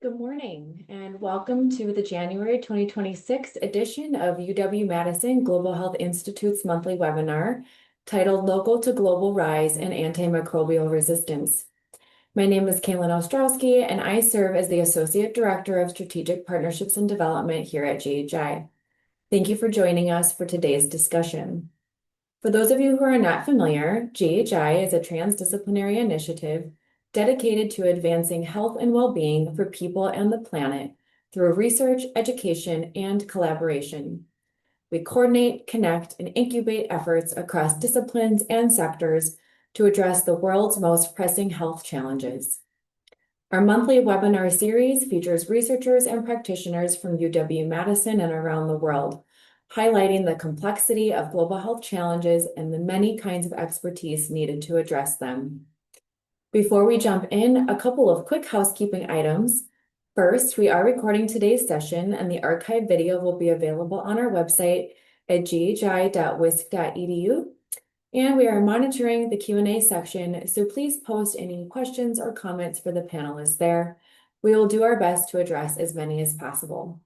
Good morning and welcome to the January 2026 edition of UW-Madison Global Health Institute's monthly webinar titled Local to Global Rise in Antimicrobial Resistance. My name is Kaylin Ostrowski and I serve as the Associate Director of Strategic Partnerships and Development here at GHI. Thank you for joining us for today's discussion. For those of you who are not familiar, GHI is a transdisciplinary initiative dedicated to advancing health and well-being for people and the planet through research, education, and collaboration. We coordinate, connect, and incubate efforts across disciplines and sectors to address the world's most pressing health challenges. Our monthly webinar series features researchers and practitioners from UW-Madison and around the world, highlighting the complexity of global health challenges and the many kinds of expertise needed to address them. Before we jump in, a couple of quick housekeeping items. First, we are recording today's session and the archived video will be available on our website at ghi.wisc.edu. And we are monitoring the Q&A section, so please post any questions or comments for the panelists there. We will do our best to address as many as possible.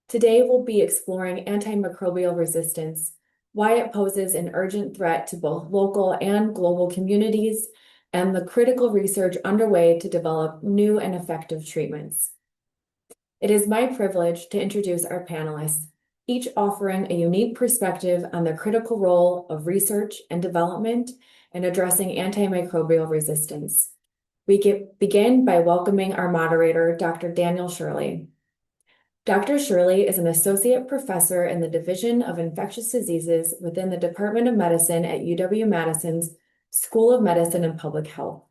Today, we'll be exploring antimicrobial resistance, why it poses an urgent threat to both local and global communities, and the critical research underway to develop new and effective treatments. It is my privilege to introduce our panelists, each offering a unique perspective on the critical role of research and development in addressing antimicrobial resistance. We begin by welcoming our moderator, Dr. Daniel Shirley. Dr. Shirley is an associate professor in the Division of Infectious Diseases within the Department of Medicine at UW-Madison's School of Medicine and Public Health.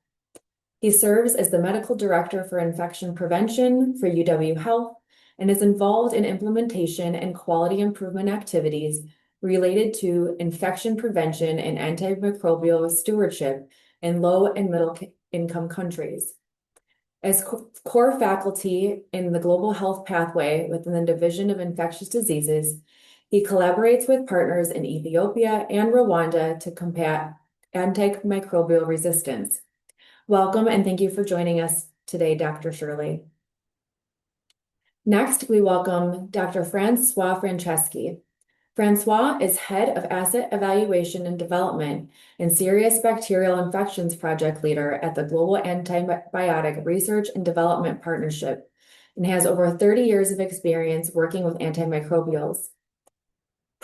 He serves as the medical director for infection prevention for UW Health and is involved in implementation and quality improvement activities related to infection prevention and antimicrobial stewardship in low and middle income countries. As core faculty in the Global Health Pathway within the Division of Infectious Diseases, he collaborates with partners in Ethiopia and Rwanda to combat antimicrobial resistance. Welcome and thank you for joining us today, Dr. Shirley. Next, we welcome Dr. François Franceschi. François is Head of Asset Evaluation and Development and Serious Bacterial Infections Project Leader at the Global Antibiotic Research and Development Partnership and has over 30 years of experience working with antimicrobials.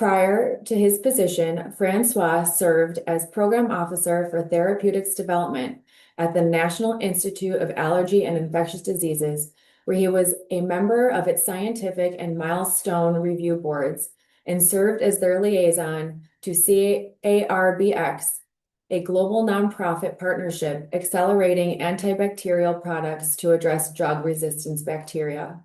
Prior to his position, François served as Program Officer for Therapeutics Development at the National Institute of Allergy and Infectious Diseases, where he was a member of its scientific and milestone review boards and served as their liaison to GARDP, a global nonprofit partnership accelerating antibacterial products to address drug resistance bacteria.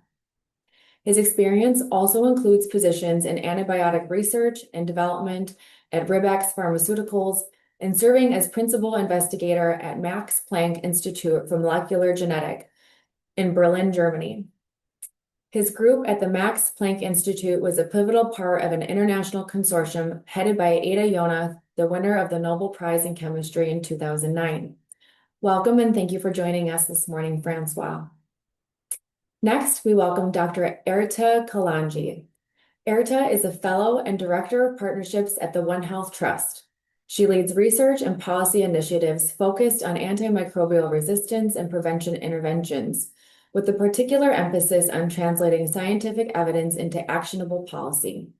His experience also includes positions in antibiotic research and development at Ribex Pharmaceuticals and serving as principal investigator at Max Planck Institute for Molecular Genetics in Berlin, Germany. His group at the Max Planck Institute was a pivotal part of an international consortium headed by Ada Yonath, the winner of the Nobel Prize in Chemistry in 2009. Welcome and thank you for joining us this morning, François. Next, we welcome Dr. Erta Kalanxhi. Erta is a fellow and director of partnerships at the One Health Trust. She leads research and policy initiatives focused on antimicrobial resistance and prevention interventions, with a particular emphasis on translating scientific evidence into actionable policy.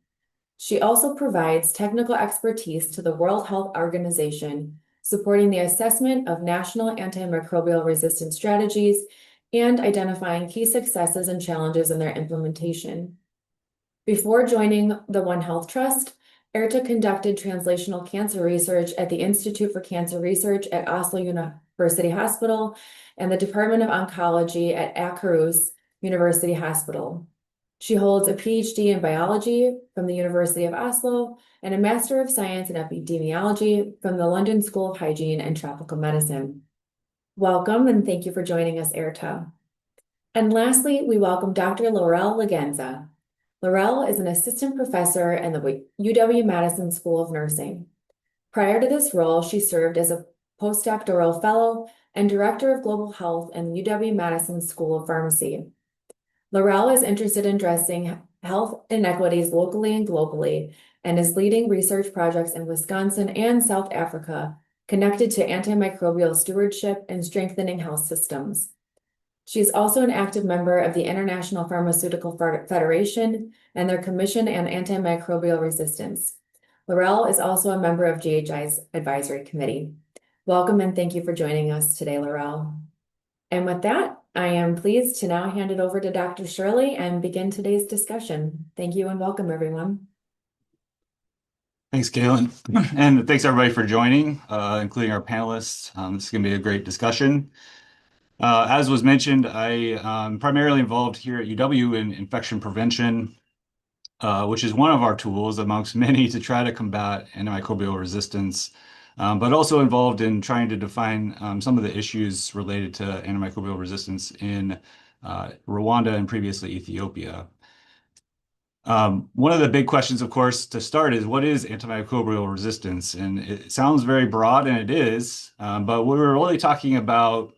She also provides technical expertise to the World Health Organization, supporting the assessment of national antimicrobial resistance strategies and identifying key successes and challenges in their implementation. Before joining the One Health Trust, Erta conducted translational cancer research at the Institute for Cancer Research at Oslo University Hospital and the Department of Oncology at Akershus University Hospital. She holds a PhD in biology from the University of Oslo and a Master of Science in Epidemiology from the London School of Hygiene and Tropical Medicine. Welcome and thank you for joining us, Erta. And lastly, we welcome Dr. Laurel Legenza. Laurel is an assistant professor in the UW-Madison School of Nursing. Prior to this role, she served as a postdoctoral fellow, and director of global health in UW-Madison School of Pharmacy. Laurel is interested in addressing health inequities locally and globally, and is leading research projects in Wisconsin and South Africa connected to antimicrobial stewardship and strengthening health systems. She is also an active member of the International Pharmaceutical Federation and their Commission on Antimicrobial Resistance. Laurel is also a member of GHI's advisory committee. Welcome and thank you for joining us today, Laurel. And with that, I am pleased to now hand it over to Dr. Shirley and begin today's discussion. Thank you and welcome, everyone. Thanks, Kaylin. And thanks, everybody, for joining, including our panelists. This is going to be a great discussion. As was mentioned, I am primarily involved here at UW in infection prevention, which is one of our tools amongst many to try to combat antimicrobial resistance, but also involved in trying to define some of the issues related to antimicrobial resistance in Rwanda and previously Ethiopia. One of the big questions, of course, to start is what is antimicrobial resistance? And it sounds very broad, and it is, but we're really talking about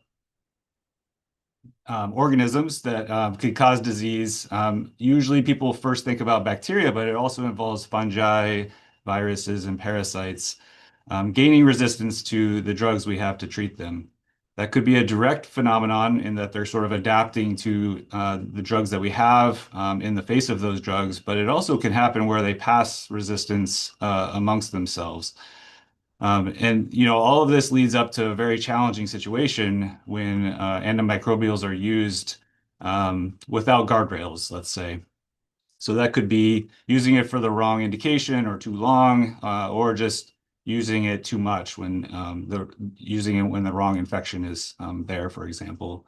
organisms that could cause disease. Usually people first think about bacteria, but it also involves fungi, viruses, and parasites gaining resistance to the drugs we have to treat them. That could be a direct phenomenon in that they're sort of adapting to the drugs that we have in the face of those drugs, but it also can happen where they pass resistance amongst themselves. And all of this leads up to a very challenging situation when antimicrobials are used without guardrails, let's say. So that could be using it for the wrong indication or too long, or just using it too much when using it when the wrong infection is there, for example.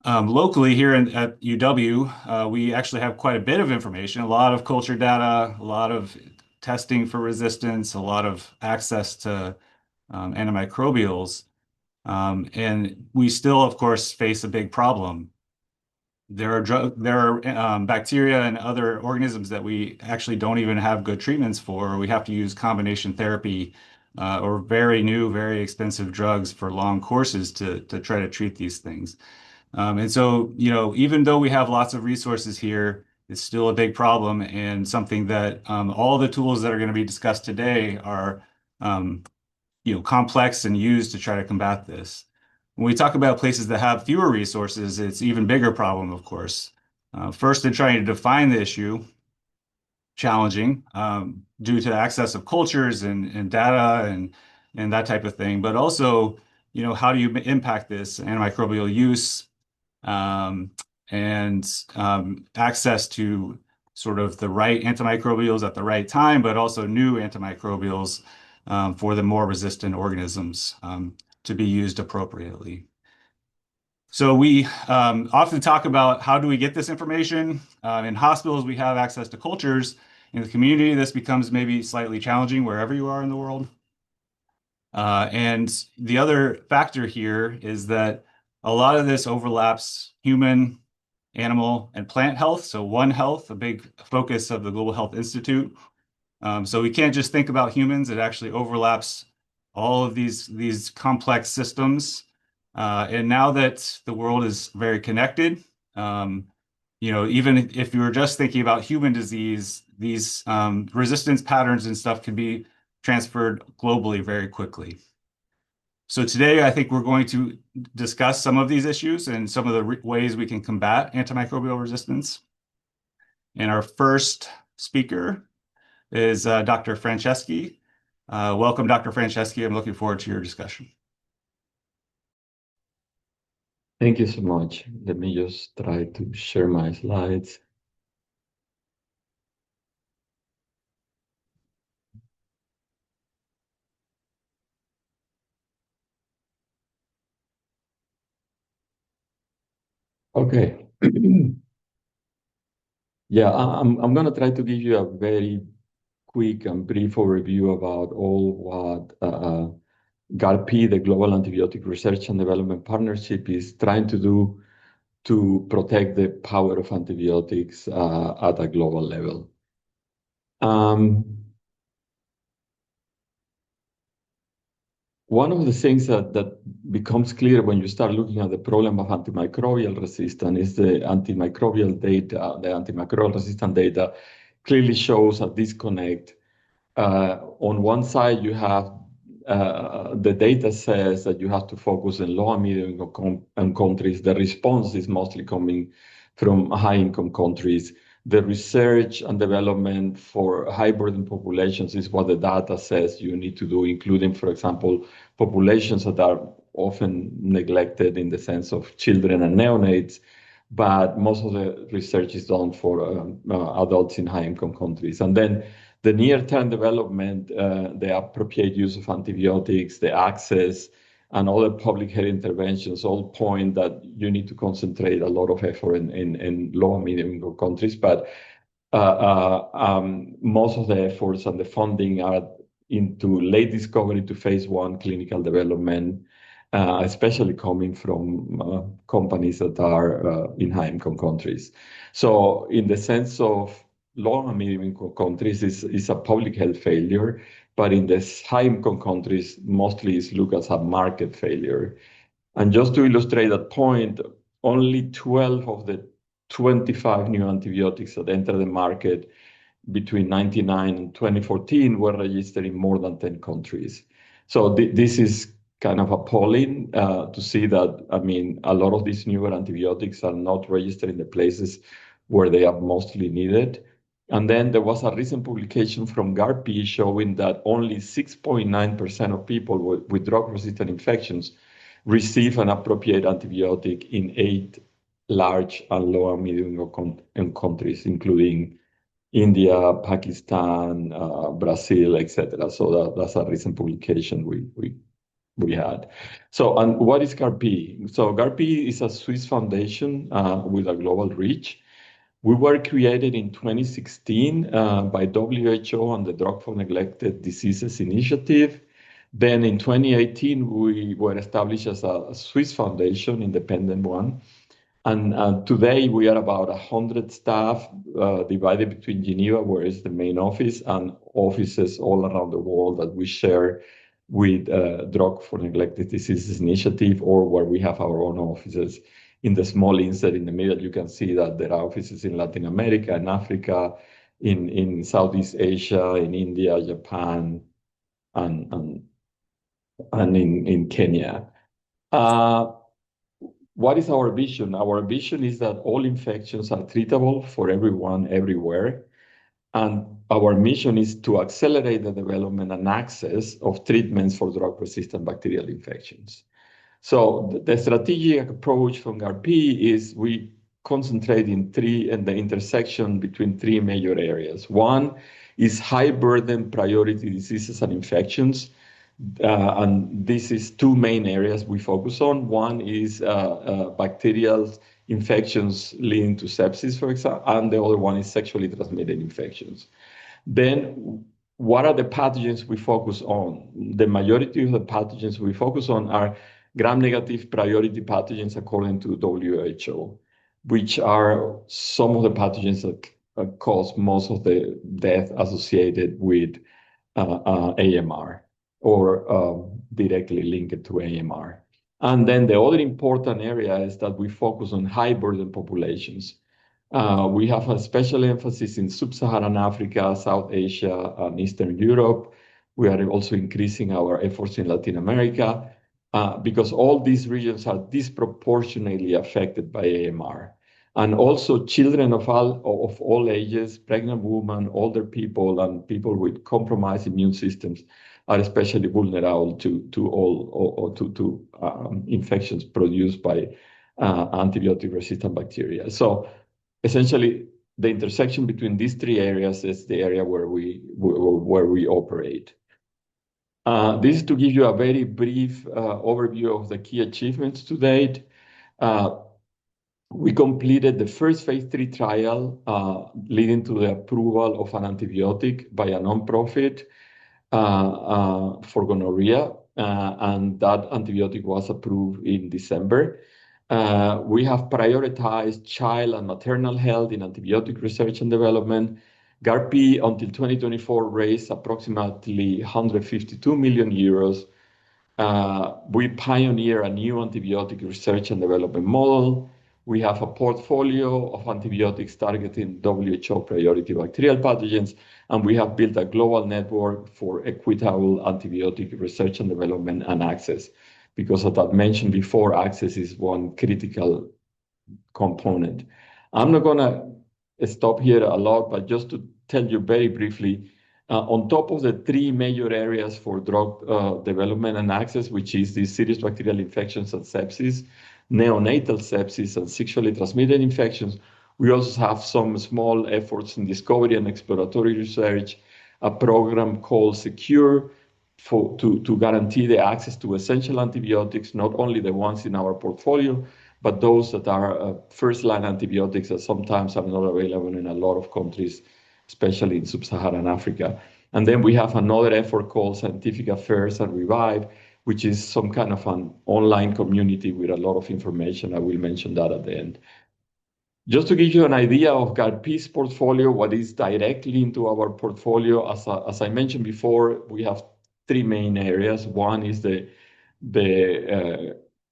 Locally here at UW, we actually have quite a bit of information, a lot of culture data, a lot of testing for resistance, a lot of access to antimicrobials. And we still, of course, face a big problem. There are bacteria and other organisms that we actually don't even have good treatments for. We have to use combination therapy or very new, very expensive drugs for long courses to try to treat these things. And so, even though we have lots of resources here, it's still a big problem and something that all the tools that are going to be discussed today are, complex and used to try to combat this. When we talk about places that have fewer resources, it's an even bigger problem, of course. First, in trying to define the issue, challenging due to access of cultures and data and that type of thing. But also, how do you impact this antimicrobial use and access to sort of the right antimicrobials at the right time, but also new antimicrobials for the more resistant organisms to be used appropriately. So we often talk about how do we get this information. In hospitals, we have access to cultures. In the community, this becomes maybe slightly challenging wherever you are in the world. And the other factor here is that a lot of this overlaps human, animal, and plant health. So One Health, a big focus of the Global Health Institute. So we can't just think about humans. It actually overlaps all of these complex systems. And now that the world is very connected, even if you were just thinking about human disease, these resistance patterns and stuff can be transferred globally very quickly. So today, I think we're going to discuss some of these issues and some of the ways we can combat antimicrobial resistance. And our first speaker is Dr. Franceschi. Welcome, Dr. Franceschi. I'm looking forward to your discussion. Thank you so much. Let me just try to share my slides. Okay. Yeah, I'm going to try to give you a very quick and brief overview about all what GARDP, the Global Antibiotic Research and Development Partnership, is trying to do to protect the power of antibiotics at a global level. one of the things that becomes clear when you start looking at the problem of antimicrobial resistance is the antimicrobial data. The antimicrobial resistant data clearly shows a disconnect. On one side, you have the data says that you have to focus on low and medium income countries. The response is mostly coming from high income countries. The research and development for high burden populations is what the data says you need to do, including, for example, populations that are often neglected in the sense of children and neonates, but most of the research is done for adults in high income countries. And then the near-term development, the appropriate use of antibiotics, the access, and other public health interventions all point that you need to concentrate a lot of effort in low and medium income countries. But most of the efforts and the funding are into late discovery to phase 1 clinical development, especially coming from companies that are in high income countries. So in the sense of low and medium income countries is a public health failure, but in the high income countries, mostly is looked as a market failure. And just to illustrate that point, only 12 of the 25 new antibiotics that entered the market between 1999 and 2014 were registered in more than 10 countries. So this is kind of appalling to see that, I mean, a lot of these newer antibiotics are not registered in the places where they are mostly needed. And then there was a recent publication from GARDP showing that only 6.9% of people with drug-resistant infections receive an appropriate antibiotic in 8 large and low and medium income countries, including India, Pakistan, Brazil, etc. So that's a recent publication we had. So, and what is GARDP? So GARDP is a Swiss foundation with a global reach. We were created in 2016 by WHO and the Drug for Neglected Diseases Initiative. Then in 2018, we were established as a Swiss foundation, independent one. And today we are about 100 staff divided between Geneva, where is the main office, and offices all around the world that we share with Drug for Neglected Diseases Initiative, or where we have our own offices. In the small insert in the middle, you can see that there are offices in Latin America and Africa, in Southeast Asia, in India, Japan, and in Kenya. What is our vision? Our vision is that all infections are treatable for everyone, everywhere. And our mission is to accelerate the development and access of treatments for drug-resistant bacterial infections. So the strategic approach from GARDP is we concentrate in the intersection between 3 major areas. One is high burden priority diseases and infections. And this is 2 main areas we focus on. One is bacterial infections leading to sepsis, for example, and the other one is sexually transmitted infections. Then what are the pathogens we focus on? The majority of the pathogens we focus on are gram-negative priority pathogens according to WHO, which are some of the pathogens that cause most of the death associated with AMR or directly linked to AMR. And then the other important area is that we focus on high burden populations. We have a special emphasis in Sub-Saharan Africa, South Asia, and Eastern Europe. We are also increasing our efforts in Latin America because all these regions are disproportionately affected by AMR. And also children of all ages, pregnant women, older people, and people with compromised immune systems are especially vulnerable to infections produced by antibiotic-resistant bacteria. So essentially, the intersection between these 3 areas is the area where we operate. This is to give you a very brief overview of the key achievements to date. We completed the first phase 3 trial leading to the approval of an antibiotic by a nonprofit for gonorrhea, and that antibiotic was approved in December. We have prioritized child and maternal health in antibiotic research and development. GARDP until 2024 raised approximately 152 million euros We pioneer a new antibiotic research and development model. We have a portfolio of antibiotics targeting WHO priority bacterial pathogens, and we have built a global network for equitable antibiotic research and development and access. Because as I mentioned before, access is one critical component. I'm not going to stop here a lot, but just to tell you very briefly, on top of the three major areas for drug development and access, which is the serious bacterial infections and sepsis, neonatal sepsis, and sexually transmitted infections, we also have some small efforts in discovery and exploratory research, a program called SECURE to guarantee the access to essential antibiotics, not only the ones in our portfolio, but those that are first-line antibiotics that sometimes are not available in a lot of countries, especially in sub-Saharan Africa. And then we have another effort called Scientific Affairs and Revive, which is some kind of an online community with a lot of information. I will mention that at the end. Just to give you an idea of GARDP's portfolio, what is directly into our portfolio, as I mentioned before, we have three main areas. One is the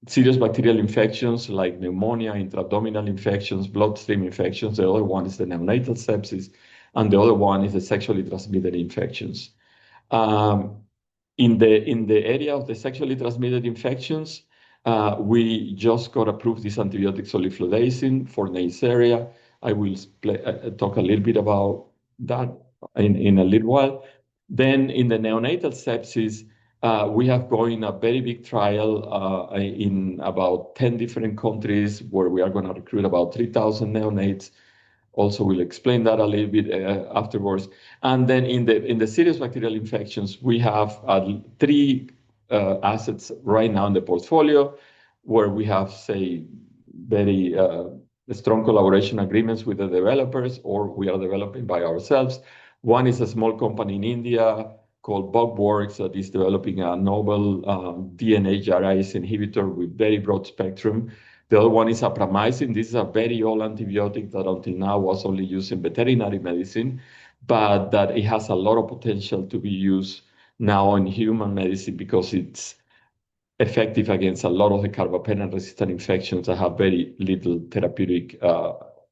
serious bacterial infections like pneumonia, intra-abdominal infections, bloodstream infections. The other one is the neonatal sepsis, and the other one is the sexually transmitted infections. In the area of the sexually transmitted infections, we just got approved this antibiotic soliflodacin for Neisseria. I will talk a little bit about that in a little while. Then in the neonatal sepsis, we have going a very big trial in about 10 different countries where we are going to recruit about 3,000 neonates. Also, we'll explain that a little bit afterwards. And then in the serious bacterial infections, we have three assets right now in the portfolio where we have, say, very strong collaboration agreements with the developers, or we are developing by ourselves. One is a small company in India called Bugworks that is developing a novel DNA gyrase inhibitor with very broad spectrum. The other one is apramycin. This is a very old antibiotic that until now was only used in veterinary medicine, but that it has a lot of potential to be used now in human medicine because it's effective against a lot of the carbapenem-resistant infections that have very little therapeutic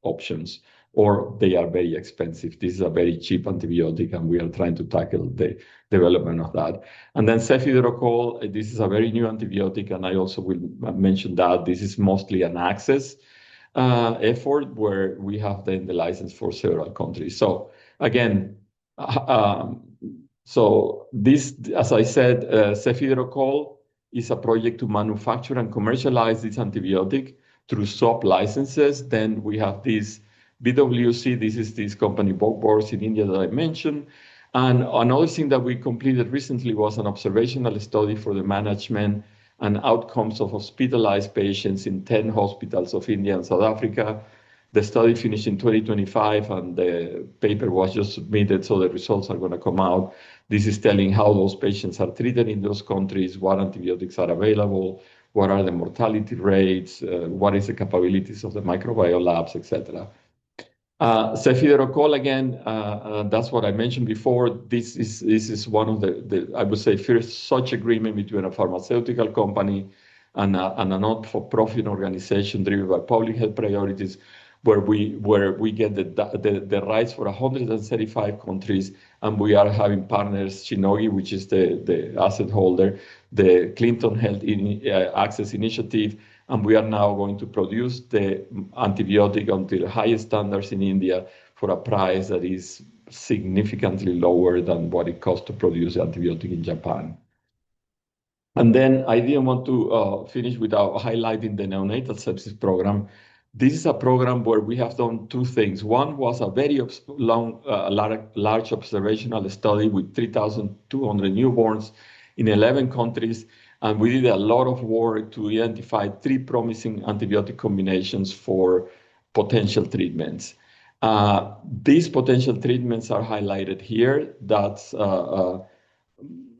options, or they are very expensive. This is a very cheap antibiotic, and we are trying to tackle the development of that. And then cefiderocol, this is a very new antibiotic, and I also will mention that this is mostly an access effort where we have then the license for several countries. So again, so this, as I said, cefiderocol is a project to manufacture and commercialize this antibiotic through sub-licenses. Then we have this BWC, this is this company Bugworks in India that I mentioned. And another thing that we completed recently was an observational study for the management and outcomes of hospitalized patients in 10 hospitals of India and South Africa. The study finished in 2025, and the paper was just submitted, so the results are going to come out. This is telling how those patients are treated in those countries, what antibiotics are available, what are the mortality rates, what is the capabilities of the microbiome labs, etc. Cefiderocol, again, that's what I mentioned before. This is one of the I would say, first such agreement between a pharmaceutical company and a not-for-profit organization driven by public health priorities, where we get the rights for 135 countries, and we are having partners, Shinogi, which is the asset holder, the Clinton Health Access Initiative, and we are now going to produce the antibiotic until the highest standards in India for a price that is significantly lower than what it costs to produce the antibiotic in Japan. And then I didn't want to finish without highlighting the neonatal sepsis program. This is a program where we have done two things. One was a very large observational study with 3,200 newborns in 11 countries. And we did a lot of work to identify 3 promising antibiotic combinations for potential treatments. These potential treatments are highlighted here. That's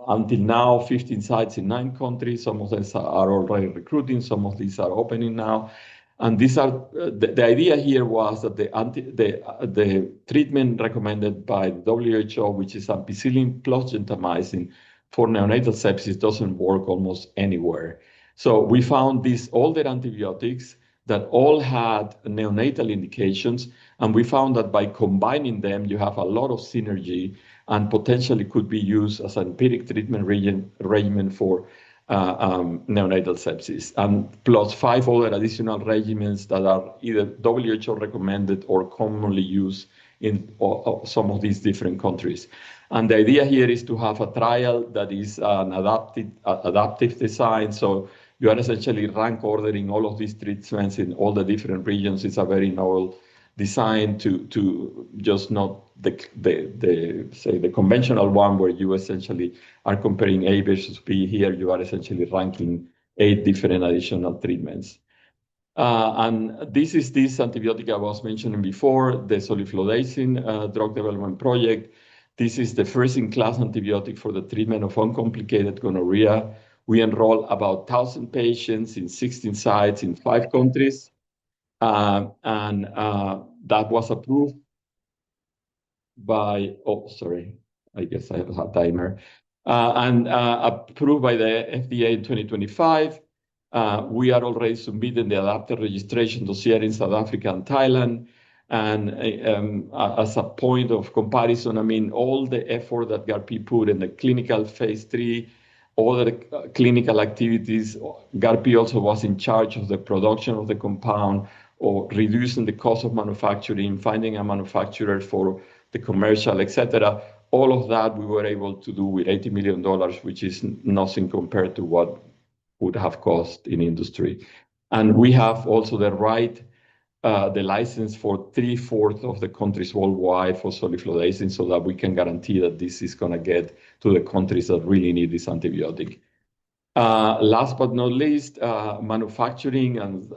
until now 15 sites in 9 countries. Some of these are already recruiting. Some of these are opening now. And these are the idea here was that the treatment recommended by WHO, which is ampicillin plus gentamicin for neonatal sepsis doesn't work almost anywhere. So we found these older antibiotics that all had neonatal indications, and we found that by combining them, you have a lot of synergy and potentially could be used as an empiric treatment regimen for neonatal sepsis, and plus 5 other additional regimens that are either WHO recommended or commonly used in some of these different countries. And the idea here is to have a trial that is an adaptive design. So you are essentially rank ordering all of these treatments in all the different regions. It's a very novel design to just not the conventional one where you essentially are comparing A versus B. Here you are essentially ranking 8 different additional treatments. And this is this antibiotic I was mentioning before, the soliflodacin drug development project. This is the first-in-class antibiotic for the treatment of uncomplicated gonorrhea. We enroll about 1,000 patients in 16 sites in 5 countries. And that was approved by, oh, sorry, I guess I have a timer. Approved by the FDA in 2025. We are already submitting the adapted registration dossier in South Africa and Thailand. And as a point of comparison, I mean, all the effort that GARDP put in the clinical phase 3, all the clinical activities, GARDP also was in charge of the production of the compound or reducing the cost of manufacturing, finding a manufacturer for the commercial, etc. All of that we were able to do with $80 million, which is nothing compared to what would have cost in industry. And we have also the right, the license for 3/4 of the countries worldwide for soliflodacin, so that we can guarantee that this is going to get to the countries that really need this antibiotic. Last but not least, manufacturing and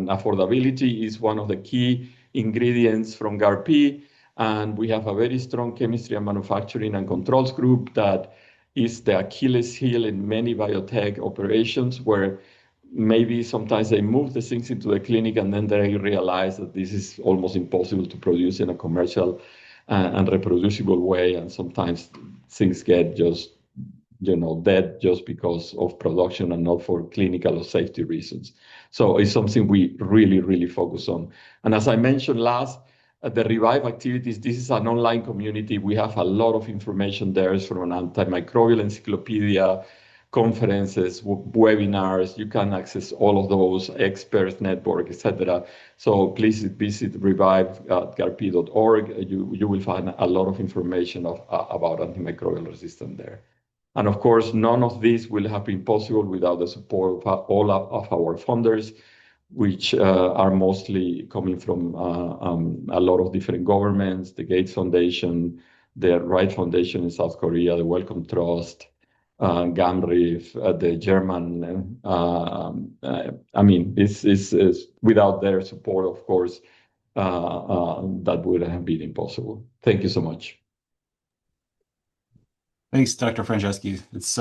affordability is one of the key ingredients from GARDP. And we have a very strong chemistry and manufacturing and controls group that is the Achilles heel in many biotech operations, where maybe sometimes they move the things into the clinic and then they realize that this is almost impossible to produce in a commercial and reproducible way. And sometimes things get just, dead just because of production and not for clinical or safety reasons. So it's something we really, really focus on. And as I mentioned last, the Revive activities, this is an online community. We have a lot of information there from an antimicrobial encyclopedia, conferences, webinars. You can access all of those, experts network, etc. So please visit revive.gardp.org. You will find a lot of information about antimicrobial resistance there. And of course, none of this will have been possible without the support of all of our funders, which are mostly coming from a lot of different governments, the Gates Foundation, the Wright Foundation in South Korea, the Wellcome Trust, GAMRIF, the German. I mean, this is without their support, of course, that would have been impossible. Thank you so much. Thanks, Dr. Franceschi. It's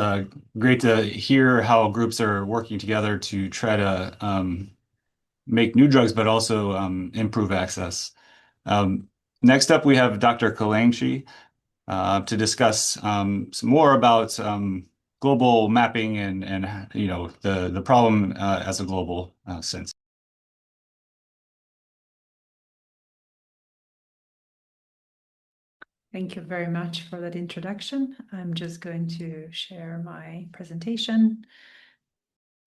great to hear how groups are working together to try to make new drugs, but also improve access. Next up, we have Dr. Kalanxhi to discuss some more about global mapping and the problem as a global sense. Thank you very much for that introduction. I'm just going to share my presentation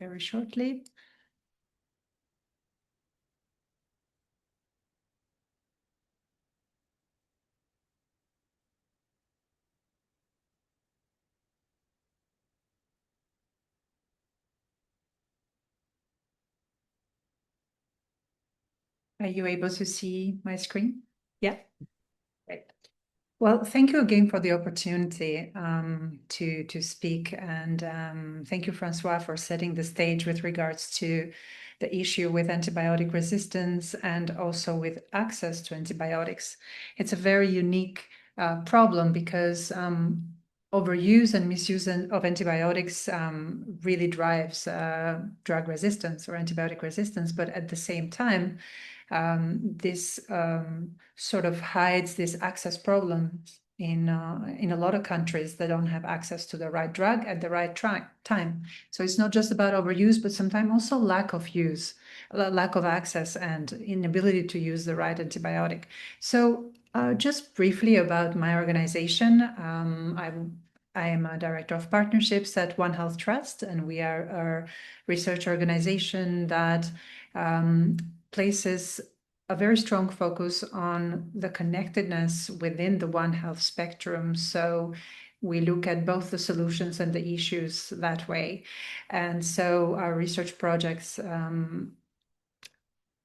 very shortly. Are you able to see my screen? Yeah. Great. Well, thank you again for the opportunity to speak, and thank you, François, for setting the stage with regards to the issue with antibiotic resistance and also with access to antibiotics. It's a very unique problem because overuse and misuse of antibiotics really drives drug resistance or antibiotic resistance, but at the same time, this sort of hides this access problem in a lot of countries that don't have access to the right drug at the right time. So it's not just about overuse, but sometimes also lack of use, lack of access, and inability to use the right antibiotic. So just briefly about my organization, I am a director of partnerships at One Health Trust, and we are a research organization that places a very strong focus on the connectedness within the One Health spectrum. So we look at both the solutions and the issues that way. And so our research projects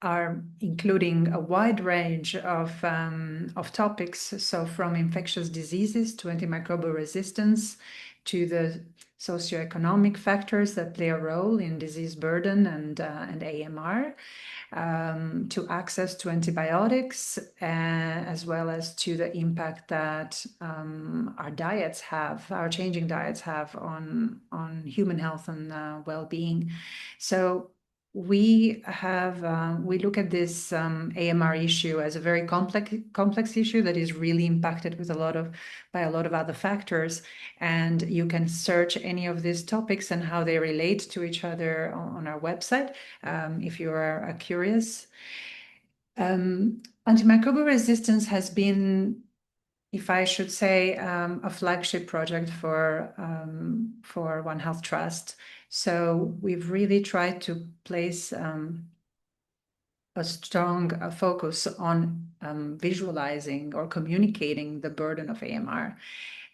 are including a wide range of topics. So from infectious diseases to antimicrobial resistance to the socioeconomic factors that play a role in disease burden and AMR, to access to antibiotics, as well as to the impact that our changing diets have on human health and well-being. So we look at this AMR issue as a very complex issue that is really impacted by a lot of other factors, and you can search any of these topics and how they relate to each other on our website if you are curious. Antimicrobial resistance has been, if I should say, a flagship project for One Health Trust. So we've really tried to place a strong focus on visualizing or communicating the burden of AMR.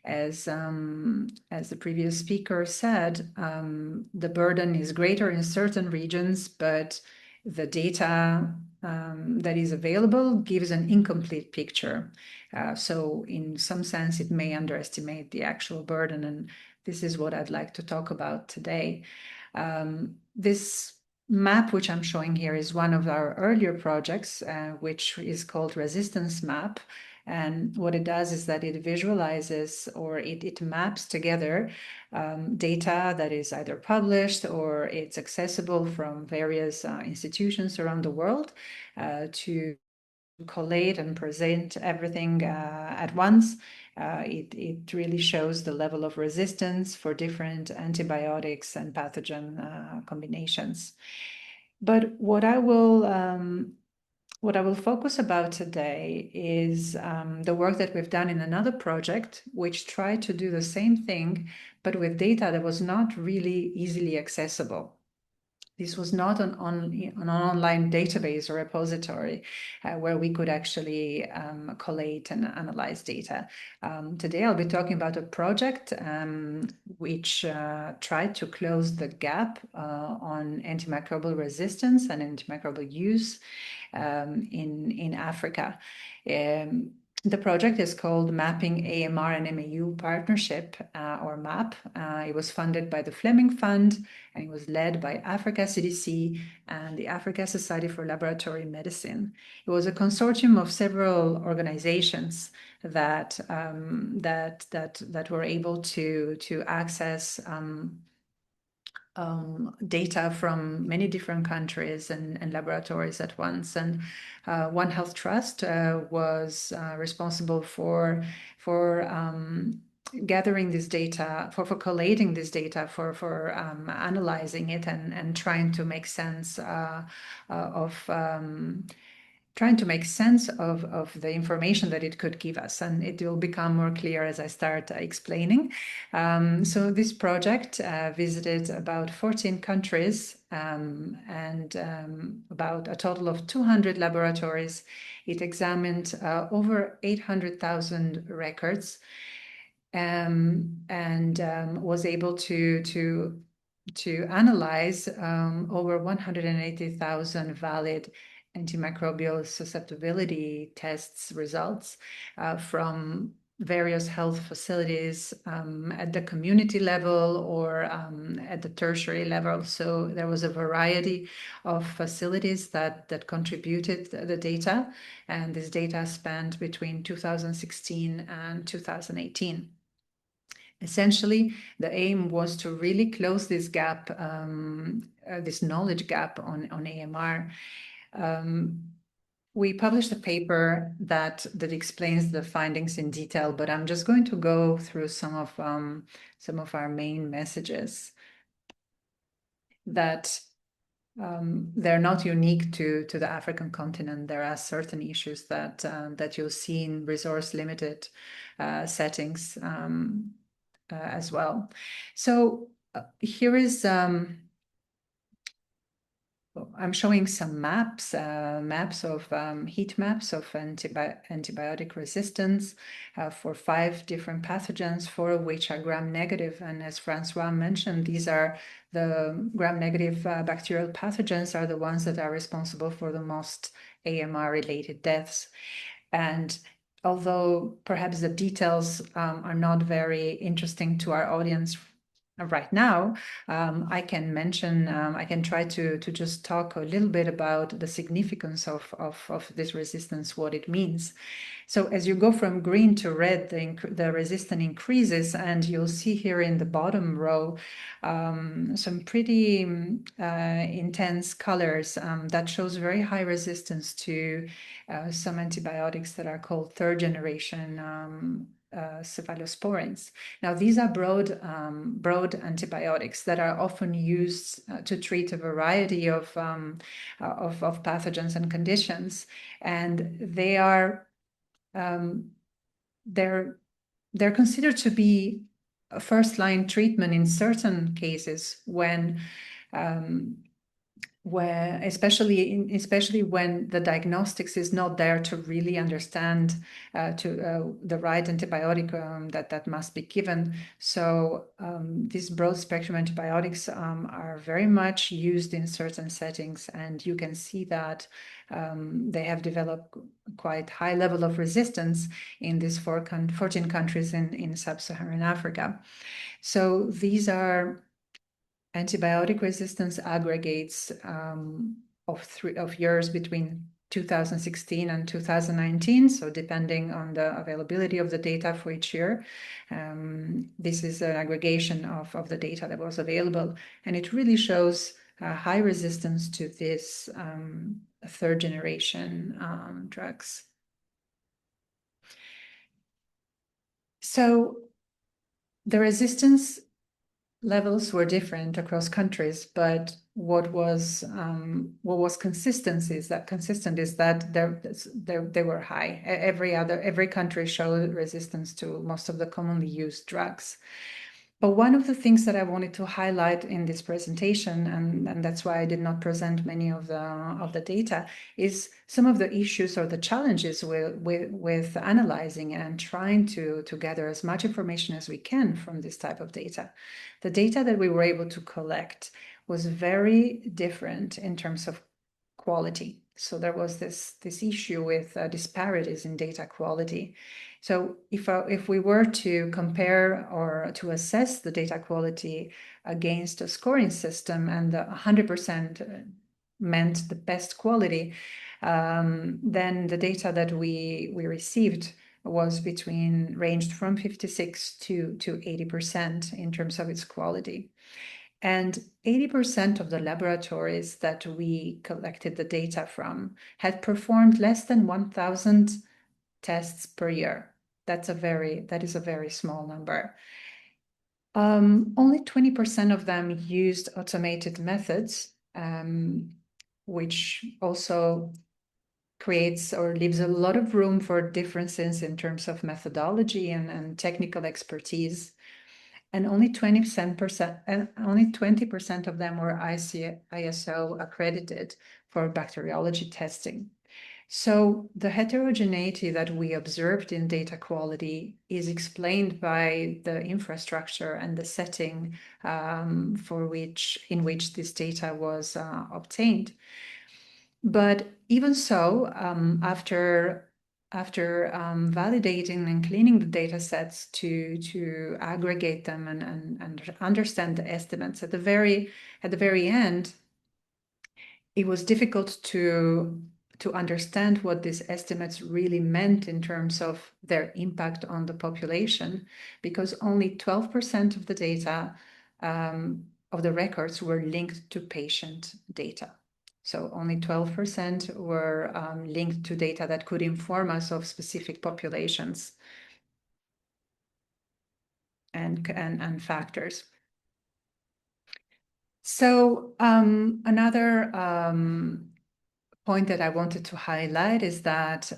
As the previous speaker said, the burden is greater in certain regions, but the data that is available gives an incomplete picture. So in some sense, it may underestimate the actual burden, and this is what I'd like to talk about today. This map, which I'm showing here, is one of our earlier projects, which is called Resistance Map. And what it does is that it visualizes or it maps together data that is either published or it's accessible from various institutions around the world to collate and present everything at once. It really shows the level of resistance for different antibiotics and pathogen combinations. But what I will focus about today is the work that we've done in another project, which tried to do the same thing, but with data that was not really easily accessible. This was not an online database or repository where we could actually collate and analyze data. Today, I'll be talking about a project which tried to close the gap on antimicrobial resistance and antimicrobial use in Africa. The project is called Mapping AMR and MAU Partnership, or MAP. It was funded by the Fleming Fund, and it was led by Africa CDC and the Africa Society for Laboratory Medicine. It was a consortium of several organizations that were able to access data from many different countries and laboratories at once. And One Health Trust was responsible for gathering this data, for collating this data, for analyzing it and trying to make sense of the information that it could give us, and it will become more clear as I start explaining. So this project visited about 14 countries and about a total of 200 laboratories. It examined over 800,000 records and was able to analyze over 180,000 valid antimicrobial susceptibility tests results from various health facilities at the community level or at the tertiary level. So there was a variety of facilities that contributed the data, and this data spanned between 2016 and 2018. Essentially, the aim was to really close this gap, this knowledge gap on AMR. we published a paper that explains the findings in detail, but I'm just going to go through some of our main messages that they're not unique to the African continent. There are certain issues that you'll see in resource-limited settings as well. So here is I'm showing some maps of heat maps of antibiotic resistance for 5 different pathogens, 4 of which are gram-negative. And as François mentioned, these are the gram-negative bacterial pathogens are the ones that are responsible for the most AMR-related deaths. And although perhaps the details are not very interesting to our audience right now, I can mention, I can try to just talk a little bit about the significance of this resistance, what it means. So as you go from green to red, the resistance increases, and you'll see here in the bottom row some pretty intense colors that shows very high resistance to some antibiotics that are called third generation cephalosporins. Now, these are broad antibiotics that are often used to treat a variety of pathogens and conditions, and they are they're considered to be a first-line treatment in certain cases when especially when the diagnostics is not there to really understand the right antibiotic that must be given. So these broad-spectrum antibiotics are very much used in certain settings, and you can see that they have developed quite high level of resistance in these 14 countries in sub-Saharan Africa. So these are antibiotic resistance aggregates of years between 2016 and 2019. So depending on the availability of the data for each year, this is an aggregation of the data that was available. And it really shows high resistance to this third generation drugs. So the resistance levels were different across countries, but what was consistent is that they were high. Every country showed resistance to most of the commonly used drugs. But one of the things that I wanted to highlight in this presentation, and that's why I did not present many of the data, is some of the issues or the challenges with analyzing and trying to gather as much information as we can from this type of data. The data that we were able to collect was very different in terms of quality. So there was this issue with disparities in data quality. So if we were to compare or to assess the data quality against a scoring system, and the 100% meant the best quality, then the data that we received ranged from 56 to 80% in terms of its quality. And 80% of the laboratories that we collected the data from had performed less than 1,000 tests per year. That is a very small number. Only 20% of them used automated methods, which also creates or leaves a lot of room for differences in terms of methodology and technical expertise. And only 20% of them were ISO accredited for bacteriology testing. So the heterogeneity that we observed in data quality is explained by the infrastructure and the setting in which this data was obtained. But even so, after validating and cleaning the data sets to aggregate them and understand the estimates at the very end, it was difficult to understand what these estimates really meant in terms of their impact on the population, because only 12% of the data of the records were linked to patient data. So only 12% were linked to data that could inform us of specific populations and factors. So another point that I wanted to highlight is that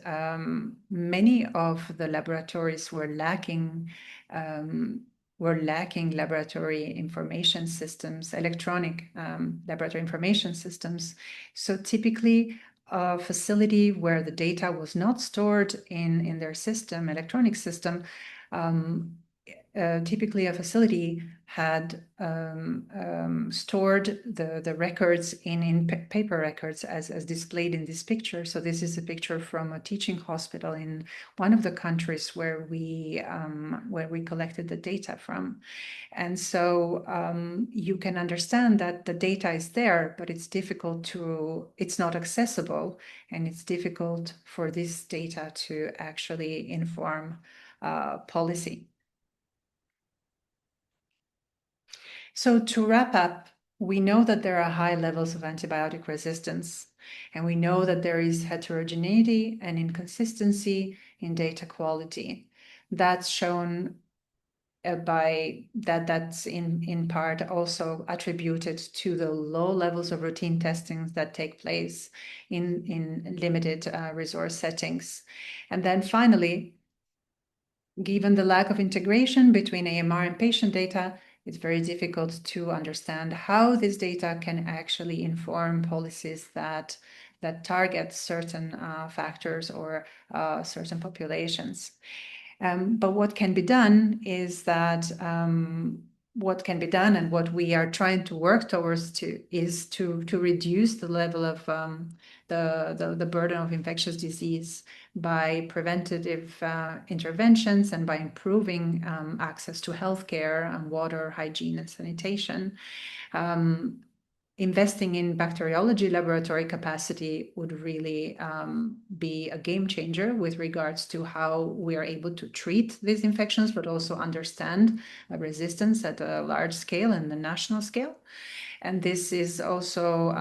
many of the laboratories were lacking laboratory information systems, electronic laboratory information systems. So typically, a facility where the data was not stored in their system, electronic system, typically a facility had stored the records in paper records as displayed in this picture. So this is a picture from a teaching hospital in one of the countries where we collected the data from. And so you can understand that the data is there, but it's not accessible, and it's difficult for this data to actually inform policy. So to wrap up, we know that there are high levels of antibiotic resistance, and we know that there is heterogeneity and inconsistency in data quality. That's shown that's in part also attributed to the low levels of routine testings that take place in limited resource settings. And then finally, given the lack of integration between AMR and patient data, it's very difficult to understand how this data can actually inform policies that target certain factors or certain populations. But what can be done is that and what we are trying to work towards is to reduce the level of the burden of infectious disease by preventative interventions and by improving access to healthcare and water, hygiene, and sanitation. Investing in bacteriology laboratory capacity would really be a game changer with regards to how we are able to treat these infections, but also understand resistance at a large scale and the national scale. And this is also,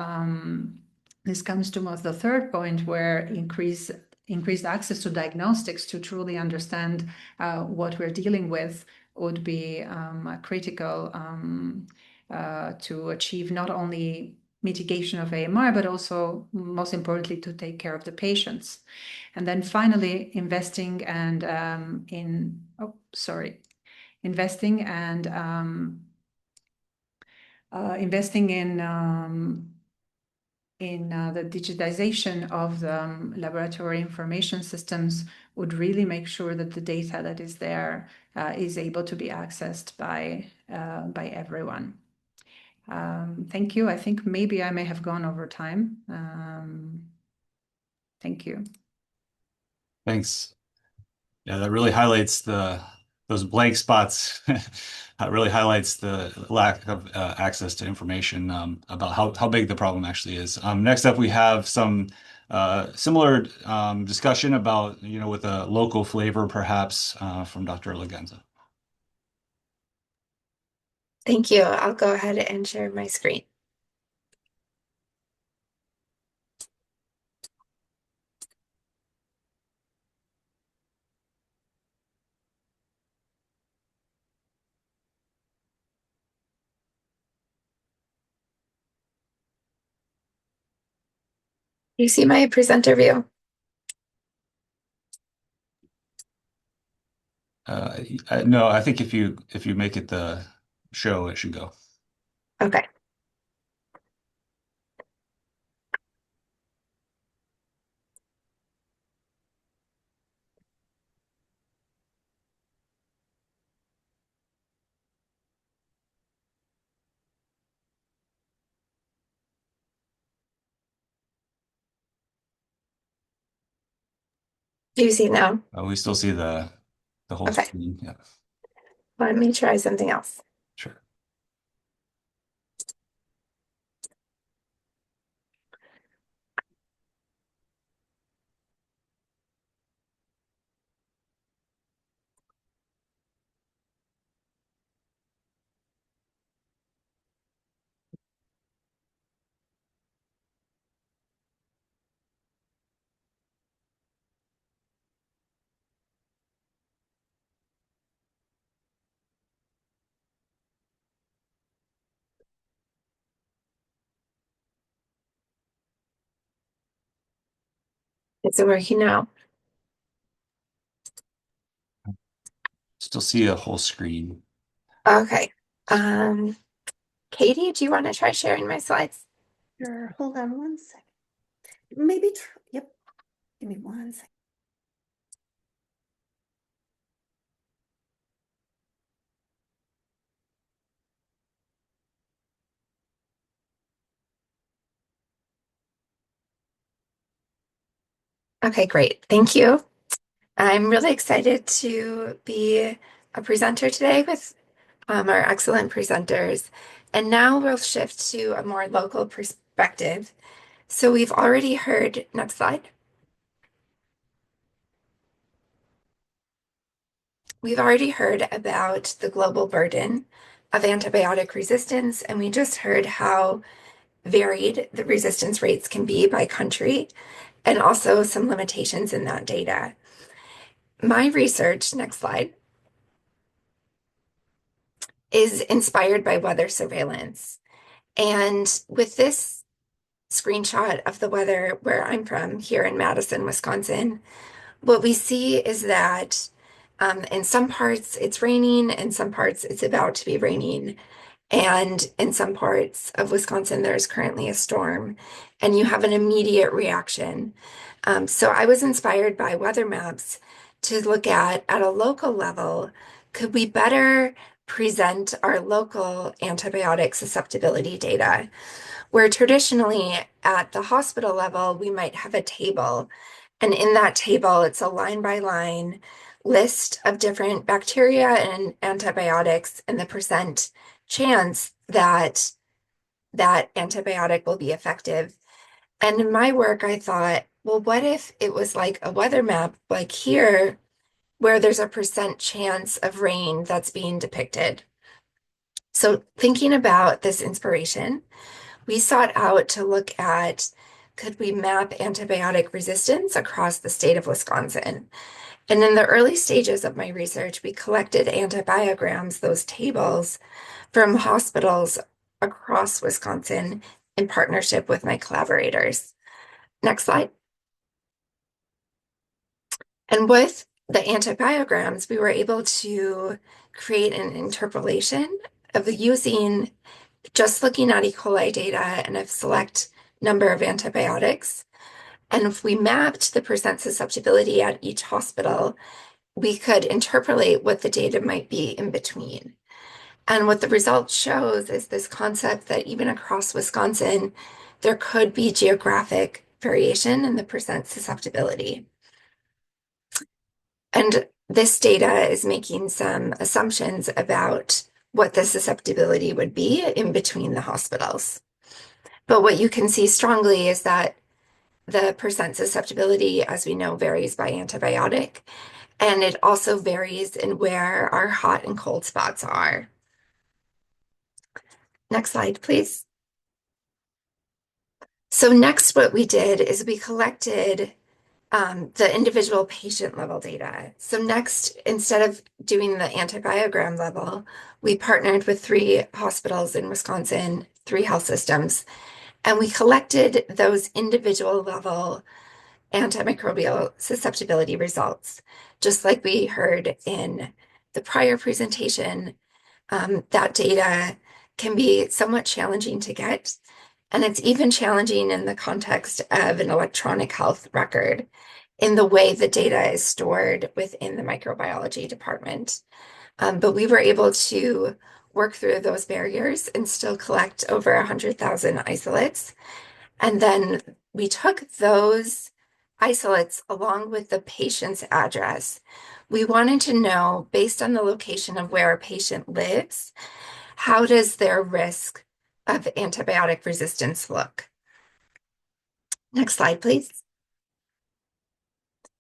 this comes to the third point, where increased access to diagnostics to truly understand what we're dealing with would be critical to achieve not only mitigation of AMR, but also, most importantly, to take care of the patients. And then finally, investing in the digitization of the laboratory information systems would really make sure that the data that is there is able to be accessed by everyone. Thank you. I think maybe I may have gone over time. Thank you. Thanks. Yeah, that really highlights those blank spots. It really highlights the lack of access to information about how big the problem actually is. Next up, we have some similar discussion about, with a local flavor, perhaps, from Dr. Legenza. Thank you. I'll go ahead and share my screen. Do you see my presenter view? No, I think if you make it the show, it should go. Okay. Do you see now? We still see the whole Okay. screen. Yeah, Let me try something else. sure. Is it working now? Still see a whole screen. Okay. Katie, do you want to try sharing my slides? Sure. Hold on one second. Maybe, yep. Give me 1 second. Okay, great. Thank you. I'm really excited to be a presenter today with our excellent presenters. And now we'll shift to a more local perspective. So we've already heard, next slide. We've already heard about the global burden of antibiotic resistance, and we just heard how varied the resistance rates can be by country, and also some limitations in that data. My research, next slide, is inspired by weather surveillance. And with this screenshot of the weather where I'm from, here in Madison, Wisconsin, what we see is that in some parts it's raining, in some parts it's about to be raining. And in some parts of Wisconsin, there's currently a storm, and you have an immediate reaction. So I was inspired by weather maps to look at a local level, could we better present our local antibiotic susceptibility data? Where traditionally at the hospital level, we might have a table, and in that table, it's a line by line list of different bacteria and antibiotics and the percent chance that that antibiotic will be effective. And in my work, I thought, well, what if it was like a weather map, like here, where there's a percent chance of rain that's being depicted? So thinking about this inspiration, we sought out to look at, could we map antibiotic resistance across the state of Wisconsin? And in the early stages of my research, we collected antibiograms, those tables, from hospitals across Wisconsin in partnership with my collaborators. Next slide. And with the antibiograms, we were able to create an interpolation of using just looking at E. coli data and a select number of antibiotics. And if we mapped the percent susceptibility at each hospital, we could interpolate what the data might be in between. And what the result shows is this concept that even across Wisconsin, there could be geographic variation in the percent susceptibility. And this data is making some assumptions about what the susceptibility would be in between the hospitals. But what you can see strongly is that the percent susceptibility, as we know, varies by antibiotic, and it also varies in where our hot and cold spots are. Next slide, please. So next, what we did is we collected the individual patient level data. So next, instead of doing the antibiogram level, we partnered with 3 hospitals in Wisconsin, 3 health systems, and we collected those individual level antimicrobial susceptibility results. Just like we heard in the prior presentation, that data can be somewhat challenging to get, and it's even challenging in the context of an electronic health record in the way the data is stored within the microbiology department. But we were able to work through those barriers and still collect over 100,000 isolates. And then we took those isolates along with the patient's address. We wanted to know, based on the location of where a patient lives, how does their risk of antibiotic resistance look? Next slide, please.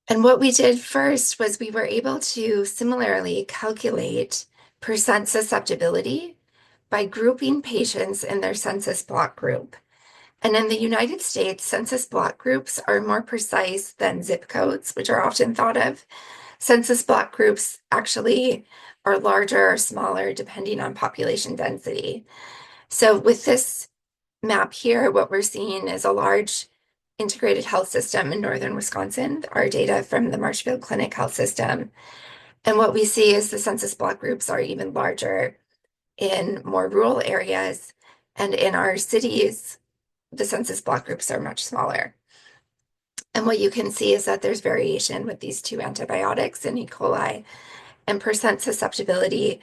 And what we did first was we were able to similarly calculate percent susceptibility by grouping patients in their census block group. And in the United States, census block groups are more precise than zip codes, which are often thought of. Census block groups actually are larger or smaller depending on population density. So with this map here, what we're seeing is a large integrated health system in northern Wisconsin, our data from the Marshfield Clinic Health System. And what we see is the census block groups are even larger in more rural areas. And in our cities, the census block groups are much smaller. And what you can see is that there's variation with these two antibiotics in E. coli and percent susceptibility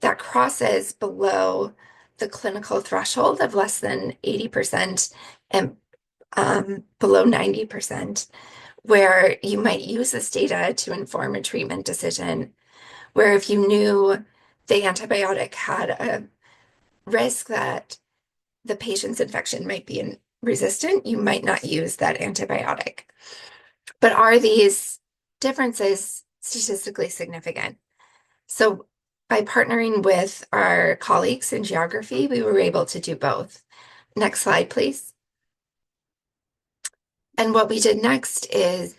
that crosses below the clinical threshold of less than 80% and below 90%, where you might use this data to inform a treatment decision, where if you knew the antibiotic had a risk that the patient's infection might be resistant, you might not use that antibiotic. But are these differences statistically significant? So by partnering with our colleagues in geography, we were able to do both. Next slide, please. And what we did next is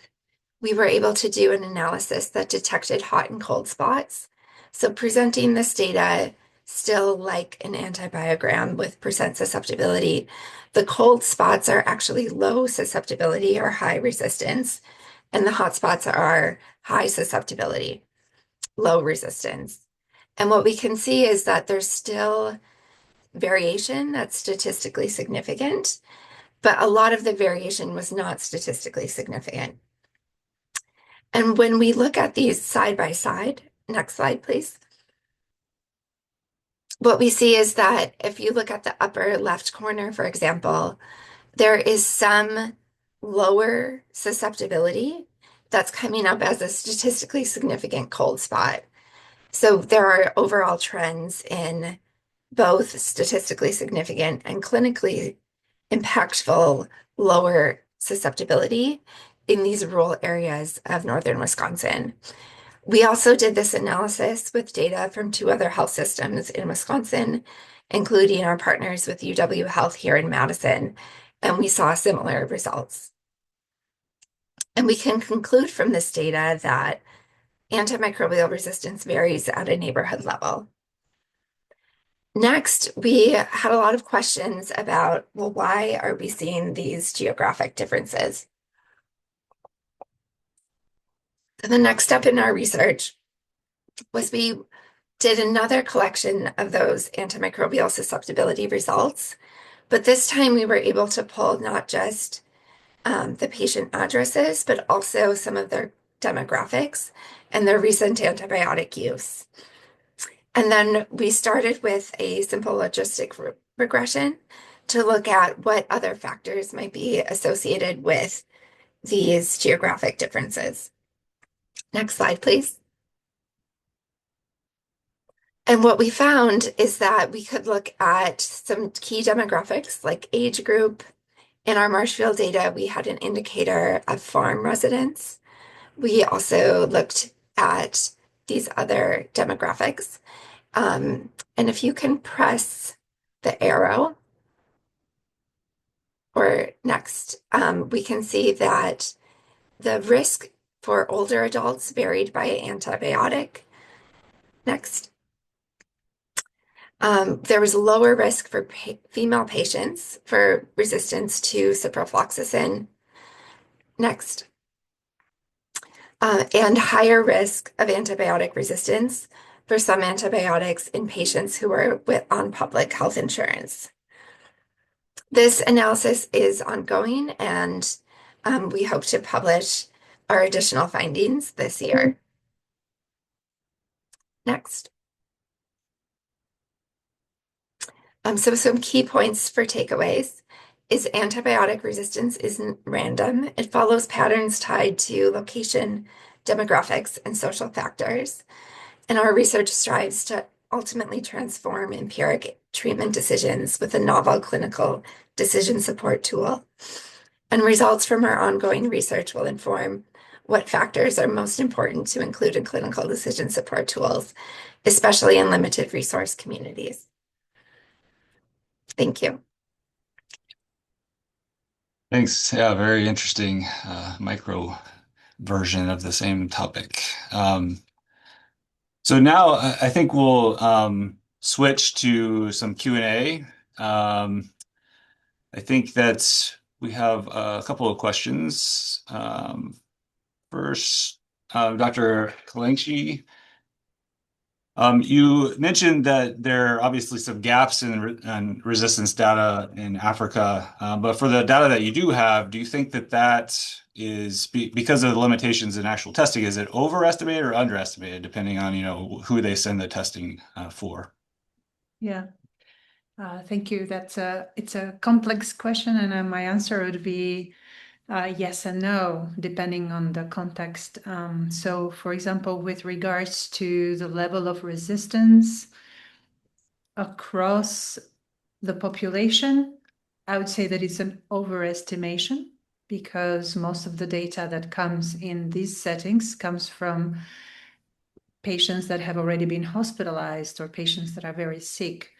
we were able to do an analysis that detected hot and cold spots. So presenting this data still like an antibiogram with percent susceptibility, the cold spots are actually low susceptibility or high resistance, and the hot spots are high susceptibility, low resistance. And what we can see is that there's still variation that's statistically significant, but a lot of the variation was not statistically significant. And when we look at these side by side, next slide, please. What we see is that if you look at the upper left corner, for example, there is some lower susceptibility that's coming up as a statistically significant cold spot. So there are overall trends in both statistically significant and clinically impactful lower susceptibility in these rural areas of northern Wisconsin. We also did this analysis with data from two other health systems in Wisconsin, including our partners with UW Health here in Madison, and we saw similar results. And we can conclude from this data that antimicrobial resistance varies at a neighborhood level. Next, we had a lot of questions about, well, why are we seeing these geographic differences? So the next step in our research was we did another collection of those antimicrobial susceptibility results, but this time we were able to pull not just the patient addresses, but also some of their demographics and their recent antibiotic use. And then we started with a simple logistic regression to look at what other factors might be associated with these geographic differences. Next slide, please. And what we found is that we could look at some key demographics like age group. In our Marshfield data, we had an indicator of farm residents. We also looked at these other demographics. And if you can press the arrow or next, we can see that the risk for older adults varied by antibiotic. Next. There was lower risk for female patients for resistance to ciprofloxacin. Next. And higher risk of antibiotic resistance for some antibiotics in patients who are on public health insurance. This analysis is ongoing, and we hope to publish our additional findings this year. Next. So some key points for takeaways is antibiotic resistance isn't random. It follows patterns tied to location, demographics, and social factors. And our research strives to ultimately transform empiric treatment decisions with a novel clinical decision support tool. And results from our ongoing research will inform what factors are most important to include in clinical decision support tools, especially in limited resource communities. Thank you. Thanks. Yeah, very interesting micro version of the same topic. So now I think we'll switch to some Q&A. I think that we have a couple of questions. First, Dr. Kalanxhi, you mentioned that there are obviously some gaps in resistance data in Africa, but for the data that you do have, do you think that that is because of the limitations in actual testing, is it overestimated or underestimated, depending on, who they send the testing for? Yeah. Thank you. It's a complex question, and my answer would be yes and no, depending on the context. So, for example, with regards to the level of resistance across the population, I would say that it's an overestimation, because most of the data that comes in these settings comes from patients that have already been hospitalized or patients that are very sick.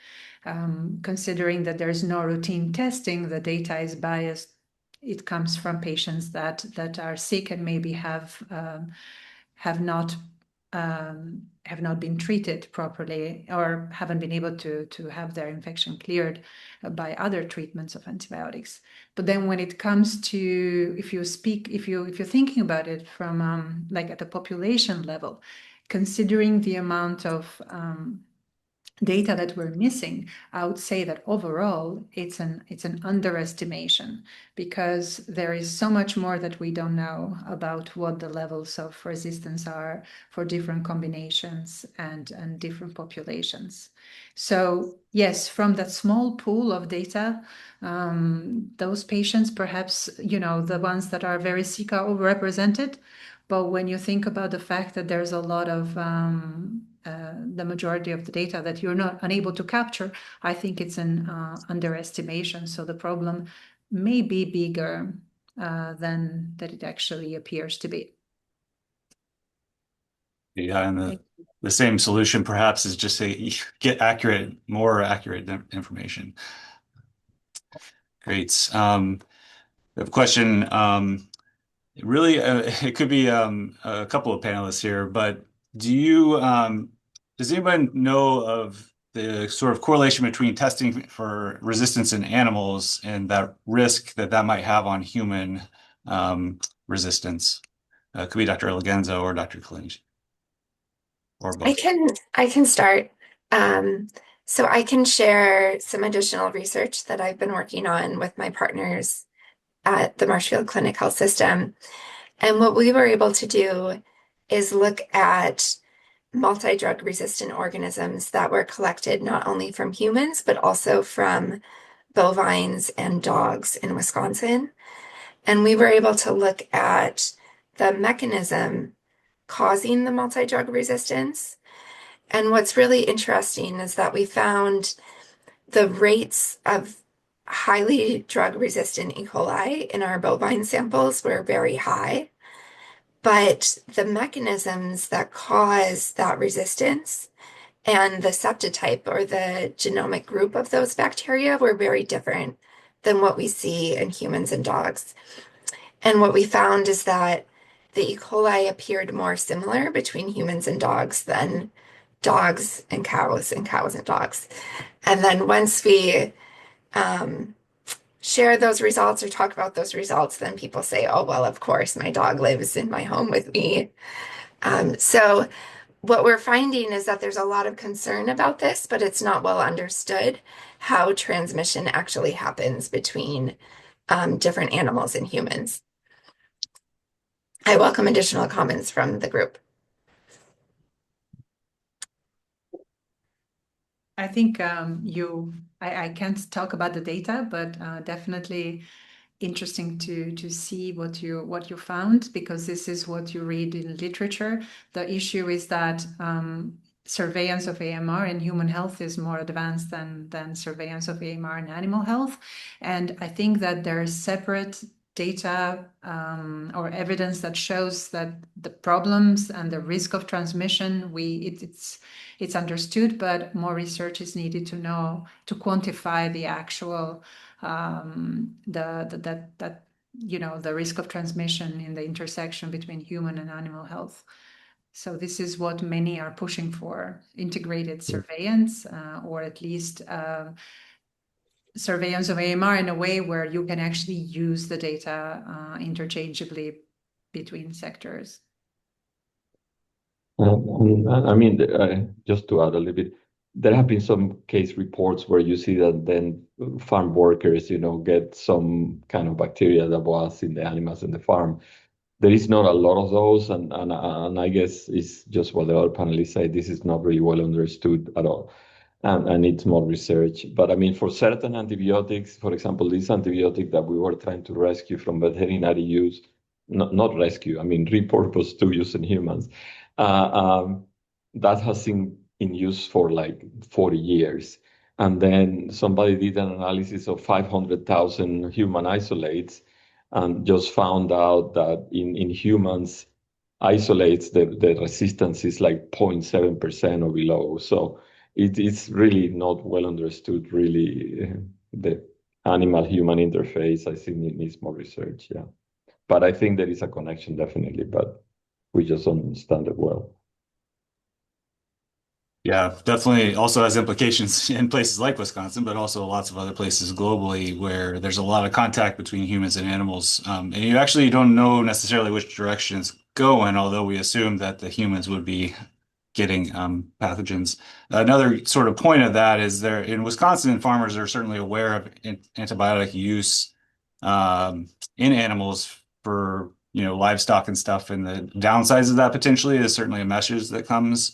Considering that there's no routine testing, the data is biased. It comes from patients that are sick and maybe have not been treated properly, or haven't been able to have their infection cleared by other treatments of antibiotics. But then when it comes to, if you're thinking about it from like at the population level, considering the amount of data that we're missing, I would say that overall it's an underestimation, because there is so much more that we don't know about what the levels of resistance are for different combinations and different populations. So yes, from that small pool of data, those patients, perhaps, the ones that are very sick are overrepresented. But when you think about the fact that there's a lot of the majority of the data that you're not unable to capture, I think it's an underestimation. So the problem may be bigger than that it actually appears to be. Yeah, and the same solution perhaps is just say get more accurate information. Great. We have a question. Really, it could be a couple of panelists here, but does anyone know of the sort of correlation between testing for resistance in animals and that risk that might have on human resistance? Could be Dr. Legenza or Dr. Kalanxhi, or both. I can start. So I can share some additional research that I've been working on with my partners at the Marshfield Clinic Health System. And what we were able to do is look at multi-drug resistant organisms that were collected not only from humans, but also from bovines and dogs in Wisconsin. And we were able to look at the mechanism causing the multi-drug resistance. And what's really interesting is that we found the rates of highly drug-resistant E. coli in our bovine samples were very high, but the mechanisms that cause that resistance and the septotype, or the genomic group of those bacteria, were very different than what we see in humans and dogs. And what we found is that the E. coli appeared more similar between humans and dogs than dogs and cows and dogs. And then once we share those results or talk about those results, then people say, oh, well, of course, my dog lives in my home with me. So what we're finding is that there's a lot of concern about this, but it's not well understood how transmission actually happens between different animals and humans. I welcome additional comments from the group. I think I can't talk about the data, but definitely interesting to see what you found, because this is what you read in literature. The issue is that surveillance of AMR in human health is more advanced than surveillance of AMR in animal health. And I think that there are separate data or evidence that shows that the problems and the risk of transmission, it's understood, but more research is needed to quantify the actual the risk of transmission in the intersection between human and animal health. So this is what many are pushing for: integrated surveillance, or at least surveillance of AMR in a way where you can actually use the data interchangeably between sectors. I mean, just to add a little bit, there have been some case reports where you see that then farm workers, get some kind of bacteria that was in the animals in the farm. There is not a lot of those, and I guess it's just what the other panelists say. This is not very well understood at all, and needs more research. But I mean, for certain antibiotics, for example, this antibiotic that we were trying to rescue from veterinary use, not rescue, I mean, repurpose to use in humans, that has been in use for like 40 years. And then somebody did an analysis of 500,000 human isolates and just found out that in humans, isolates, the resistance is like 0.7% or below. So it's really not well understood, really, the animal-human interface. I think it needs more research, yeah. But I think there is a connection, definitely, but we just don't understand it well. Yeah, definitely also has implications in places like Wisconsin, but also lots of other places globally where there's a lot of contact between humans and animals. And you actually don't know necessarily which direction it's going, although we assume that the humans would be getting pathogens. Another sort of point of that is there in Wisconsin, farmers are certainly aware of antibiotic use in animals for livestock and stuff, and the downsides of that potentially is certainly a message that comes.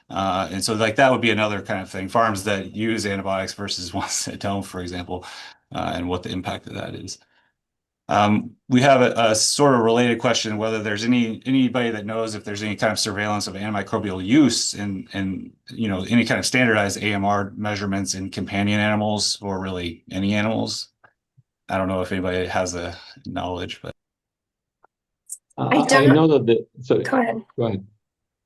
And so like that would be another kind of thing, farms that use antibiotics versus ones that don't, for example, and what the impact of that is. We have a sort of related question, whether there's anybody that knows if there's any kind of surveillance of antimicrobial use and any kind of standardized AMR measurements in companion animals or really any animals. I don't know if anybody has the knowledge, but I know that sorry, Go ahead. go ahead.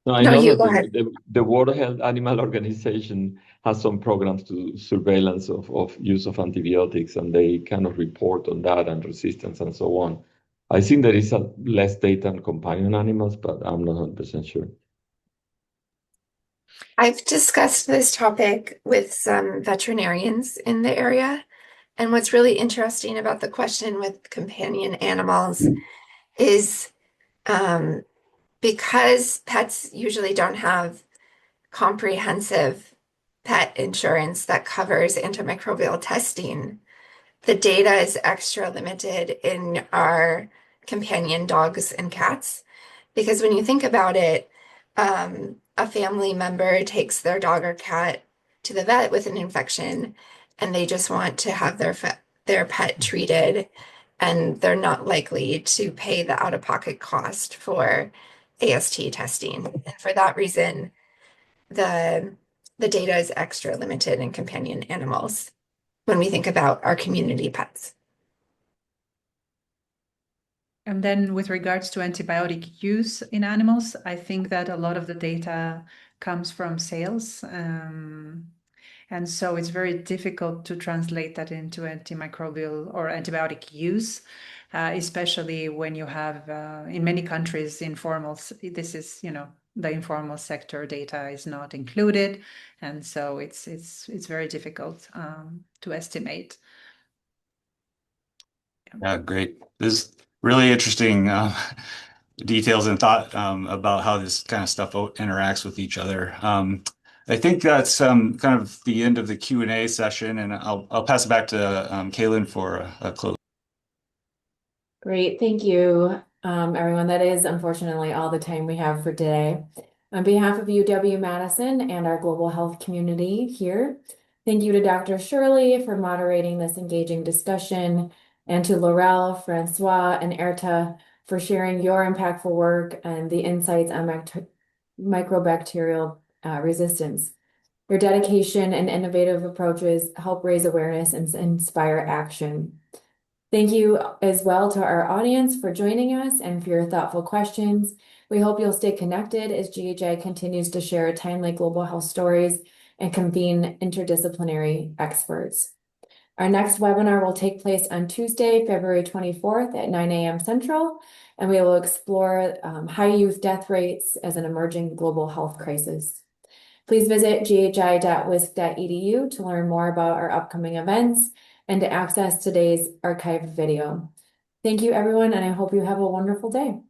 No, I No, know you that go ahead. the World Health Animal Organization has some programs to surveillance of use of antibiotics, and they kind of report on that and resistance and so on. I think there is less data on companion animals, but I'm not 100% sure. I've discussed this topic with some veterinarians in the area. And what's really interesting about the question with companion animals is because pets usually don't have comprehensive pet insurance that covers antimicrobial testing, the data is extra limited in our companion dogs and cats. Because when you think about it, a family member takes their dog or cat to the vet with an infection, and they just want to have their pet treated, and they're not likely to pay the out-of-pocket cost for AST testing. And for that reason, the data is extra limited in companion animals when we think about our community pets. And then with regards to antibiotic use in animals, I think that a lot of the data comes from sales. And so it's very difficult to translate that into antimicrobial or antibiotic use, especially when you have, in many countries, this is, the informal sector data is not included. And so it's very difficult to estimate. yeah, great. This is really interesting details and thought about how this kind of stuff interacts with each other. I think that's kind of the end of the Q&A session, and I'll pass it back to Kaylin for a close. Great, thank you, everyone. That is unfortunately all the time we have for today. On behalf of UW-Madison and our global health community here, thank you to Dr. Shirley for moderating this engaging discussion, and to Laurel, François, and Erta for sharing your impactful work and the insights on microbacterial resistance. Your dedication and innovative approaches help raise awareness and inspire action. Thank you as well to our audience for joining us and for your thoughtful questions. We hope you'll stay connected as GHI continues to share timely global health stories and convene interdisciplinary experts. Our next webinar will take place on Tuesday, February 24th at 9 a.m. Central, and we will explore high youth death rates as an emerging global health crisis. Please visit ghi.wisc.edu to learn more about our upcoming events and to access today's archived video. Thank you, everyone, and I hope you have a wonderful day.